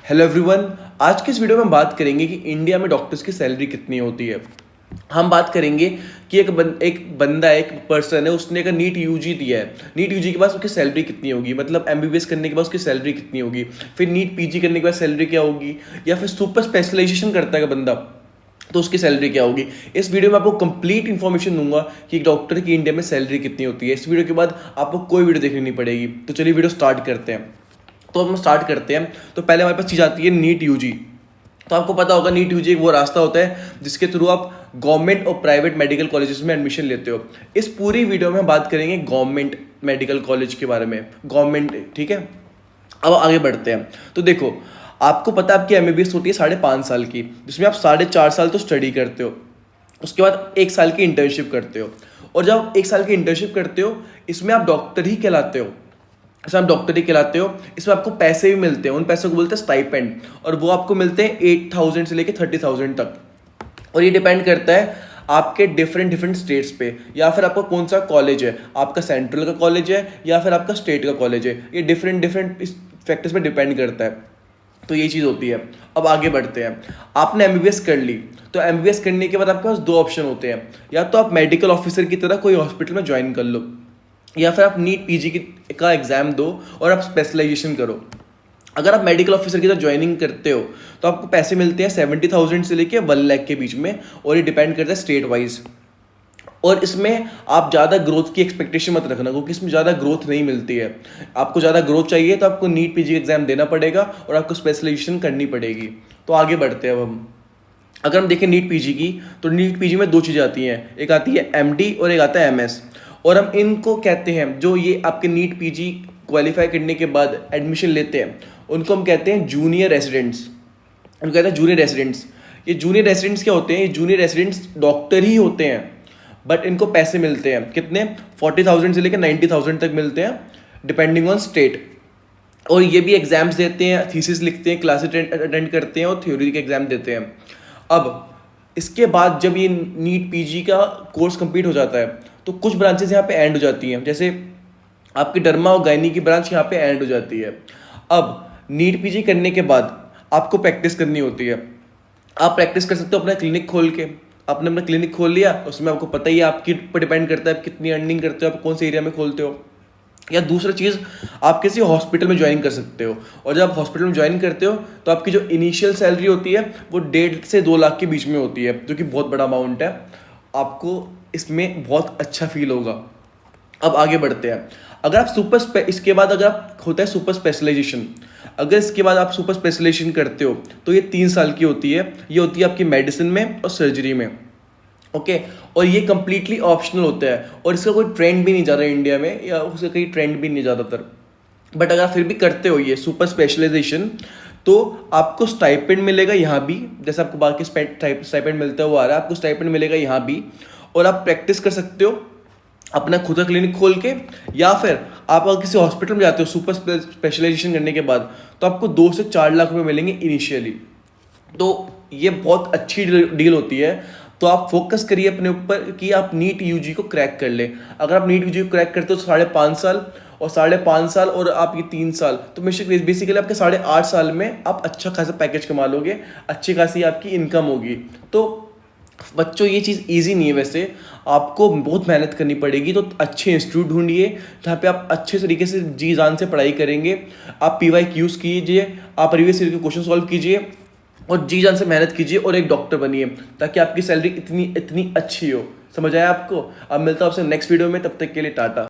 Hello everyone. आज के इस वीडियो में हम बात करेंगे कि इंडिया में डॉक्टर्स की सैलरी कितनी होती है। हम बात करेंगे कि एक पर्सन है, उसने एक नीट यूजी दिया है। नीट यूजी के बाद उसकी सैलरी कितनी होगी, मतलब एमबीबीएस करने के बाद उसकी सैलरी कितनी होगी, फिर नीट पीजी करने के बाद सैलरी क्या होगी, या फिर सुपर स्पेशलाइजेशन करता है बंदा तो उसकी सैलरी क्या होगी। इस वीडियो में आपको कंप्लीट इन्फॉर्मेशन दूंगा कि एक डॉक्टर की इंडिया में सैलरी कितनी होती है। इस वीडियो के बाद आपको कोई वीडियो देखनी नहीं पड़ेगी। तो चलिए वीडियो स्टार्ट करते हैं। तो हम स्टार्ट करते हैं। तो पहले हमारे पास चीज़ आती है नीट यूजी। तो आपको पता होगा नीट यूजी एक वो रास्ता होता है जिसके थ्रू आप गवर्नमेंट और प्राइवेट मेडिकल कॉलेजेस में एडमिशन लेते हो। इस पूरी वीडियो में हम बात करेंगे गवर्नमेंट मेडिकल कॉलेज के बारे में, गवर्नमेंट, ठीक है। अब आगे बढ़ते हैं। तो देखो, आपको पता है आपकी एमबीबीएस होती है 5.5 साल की, जिसमें आप 4.5 साल तो स्टडी करते हो, उसके बाद 1 साल की इंटर्नशिप करते हो। और जब 1 साल की इंटर्नशिप करते हो, इसमें आप डॉक्टर ही कहलाते हो। इसमें आप डॉक्टर ही कहलाते हो। इसमें आपको पैसे भी मिलते हैं, उन पैसों को बोलते हैं स्टाइपेंड, और वो आपको मिलते हैं 8,000 से लेकर 30,000 तक। और ये डिपेंड करता है आपके डिफरेंट स्टेट्स पे, या फिर आपका कौन सा कॉलेज है, आपका सेंट्रल का कॉलेज है या फिर आपका स्टेट का कॉलेज है। ये डिफरेंट फैक्टर्स पे डिपेंड करता है। तो ये चीज़ होती है। अब आगे बढ़ते हैं। आपने एमबीबीएस कर ली, तो एमबीबीएस करने के बाद आपके पास 2 ऑप्शन होते हैं। या तो आप मेडिकल ऑफिसर की तरह कोई हॉस्पिटल में ज्वाइन कर लो, या फिर आप नीट पीजी का एग्जाम दो और आप स्पेशलाइजेशन करो। अगर आप मेडिकल ऑफिसर की तरह ज्वाइनिंग करते हो तो आपको पैसे मिलते हैं 70,000 से लेके 1 लाख के बीच में, और ये डिपेंड करता है स्टेट वाइज। और इसमें आप ज़्यादा ग्रोथ की एक्सपेक्टेशन मत रखना, क्योंकि इसमें ज़्यादा ग्रोथ नहीं मिलती है। आपको ज़्यादा ग्रोथ चाहिए तो आपको नीट पीजी एग्जाम देना पड़ेगा और आपको स्पेशलाइजेशन करनी पड़ेगी। तो आगे बढ़ते हैं अब हम। अगर हम देखें नीट पीजी की, तो नीट पीजी में 2 चीज़ें आती हैं, एक आती है एमडी और एक आता है एमएस। और हम इनको कहते हैं, जो ये आपके नीट पीजी क्वालिफाई करने के बाद एडमिशन लेते हैं, उनको हम कहते हैं जूनियर रेसिडेंट्स। उनको कहते हैं जूनियर रेसिडेंट्स। ये जूनियर रेसिडेंट्स क्या होते हैं? ये जूनियर रेसिडेंट्स डॉक्टर ही होते हैं, बट इनको पैसे मिलते हैं कितने? 40,000 से लेकर 90,000 तक मिलते हैं, डिपेंडिंग ऑन स्टेट। और ये भी एग्जाम्स देते हैं, थीसिस लिखते हैं, क्लासेस अटेंड करते हैं और थ्योरी के एग्जाम देते हैं। अब इसके बाद जब ये नीट पीजी का कोर्स कंप्लीट हो जाता है, तो कुछ ब्रांचेस यहाँ पे एंड हो जाती हैं। जैसे आपकी डर्मा और गायनी की ब्रांच यहाँ पे एंड हो जाती है। अब नीट पीजी करने के बाद आपको प्रैक्टिस करनी होती है। आप प्रैक्टिस कर सकते हो अपना क्लिनिक खोल के। आपने अपना क्लिनिक खोल लिया, उसमें आपको पता ही है, आपकी पर डिपेंड करता है आप कितनी अर्निंग करते हो, आप कौन से एरिया में खोलते हो। या दूसरा चीज़, आप किसी हॉस्पिटल में ज्वाइन कर सकते हो। और जब आप हॉस्पिटल में ज्वाइन करते हो तो आपकी जो इनिशियल सैलरी होती है वो 1.5 से 2 लाख के बीच में होती है, जो कि बहुत बड़ा अमाउंट है। आपको इसमें बहुत अच्छा फील होगा। अब आगे बढ़ते हैं। अगर आप इसके बाद अगर आप होता है सुपर स्पेशलाइजेशन। अगर इसके बाद आप सुपर स्पेशलाइजेशन करते हो तो ये 3 साल की होती है। ये होती है आपकी मेडिसिन में और सर्जरी में, ओके। और ये कंप्लीटली ऑप्शनल होता है, और इसका कोई ट्रेंड भी नहीं जा रहा है इंडिया में, या उसका कहीं ट्रेंड भी नहीं ज़्यादातर। बट अगर आप फिर भी करते हो ये सुपर स्पेशलाइजेशन, तो आपको स्टाइपेंड मिलेगा यहाँ भी, जैसे आपको बाकी स्टाइपेंड मिलता है वो आ रहा है, आपको स्टाइपेंड मिलेगा यहाँ भी। और आप प्रैक्टिस कर सकते हो अपना खुद का क्लिनिक खोल के, या फिर आप अगर किसी हॉस्पिटल में जाते हो सुपर स्पेशलाइजेशन करने के बाद, तो आपको 2 से 4 लाख रुपए मिलेंगे इनिशियली। तो ये बहुत अच्छी डील होती है। तो आप फोकस करिए अपने ऊपर कि आप नीट यूजी को क्रैक कर ले। अगर आप नीट यूजी को क्रैक करते हो तो 5.5 साल, और 5.5 साल और आप ये 3 साल, तो बेसिकली आपके 8.5 साल में आप अच्छा खासा पैकेज कमा लोगे, अच्छी खासी आपकी इनकम होगी। तो बच्चों, ये चीज़ इजी नहीं है, वैसे आपको बहुत मेहनत करनी पड़ेगी। तो अच्छे इंस्टीट्यूट ढूंढिए जहाँ पे आप अच्छे तरीके से जी जान से पढ़ाई करेंगे। आप PYQs कीजिए, आप प्रीवियस ईयर के क्वेश्चन सॉल्व कीजिए, और जी जान से मेहनत कीजिए, और एक डॉक्टर बनिए, ताकि आपकी सैलरी इतनी अच्छी हो। समझ आया आपको? अब मिलता हूँ आपसे नेक्स्ट वीडियो में, तब तक के लिए टाटा।